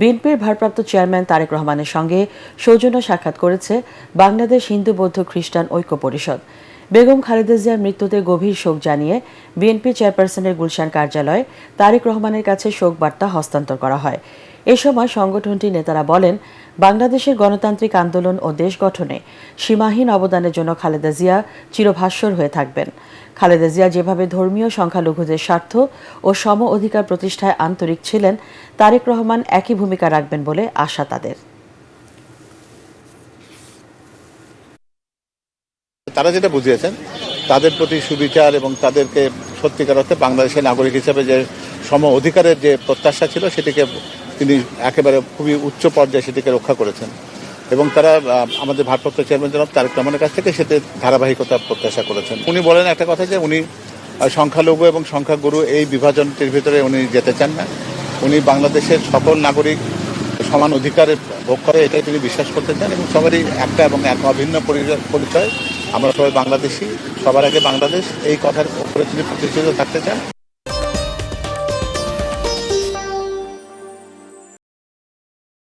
বিএনপির ভারপ্রাপ্ত চেয়ারম্যান তারেক রহমানের সঙ্গে সৌজন্য সাক্ষাৎ করেছে বাংলাদেশ হিন্দু বৌদ্ধ খ্রিস্টান ঐক্য পরিষদ। বেগম খালেদা জিয়ার মৃত্যুতে গভীর শোক জানিয়ে বিএনপি চেয়ারপারসনের গুলশান কার্যালয়ে তারেক রহমানের কাছে শোক বার্তা হস্তান্তর করা হয়। এ সময় সংগঠনটির নেতারা বলেন, বাংলাদেশের গণতান্ত্রিক আন্দোলন ও দেশ গঠনে সীমাহীন অবদানের জন্য খালেদা জিয়া চিরভাস্বর হয়ে থাকবেন। খালেদা জিয়া যেভাবে ধর্মীয় সংখ্যালঘুদের স্বার্থ ও সম অধিকার প্রতিষ্ঠায় আন্তরিক ছিলেন, তারেক রহমান একই ভূমিকা রাখবেন বলে আশা তাদের। তারা যেটা বুঝিয়েছেন, তাদের প্রতি সুবিচার এবং তাদেরকে সত্যিকার অর্থে বাংলাদেশের নাগরিক হিসেবে যে সম অধিকারের যে প্রত্যাশা ছিল সেটিকে তিনি একেবারে খুবই উচ্চ পর্যায়ে সেটিকে রক্ষা করেছেন এবং তারা আমাদের ভারপ্রাপ্ত চেয়ারম্যান জনাব তারেক রহমানের কাছ থেকে সেটি ধারাবাহিকতা প্রত্যাশা করেছেন। উনি বলেন একটা কথা যে উনি সংখ্যালঘু এবং সংখ্যাগুরু এই বিভাজনটির ভিতরে উনি যেতে চান না। উনি বাংলাদেশের সকল নাগরিক সমান অধিকারের ভোগ করে, এটাই তিনি বিশ্বাস করতে চান এবং সবারই একটা এবং এক অভিন্ন পরিচয়। আমরা সবাই বাংলাদেশি, সবার আগে বাংলাদেশ, এই কথার উপরে তিনি প্রতিষ্ঠিত থাকতে চান।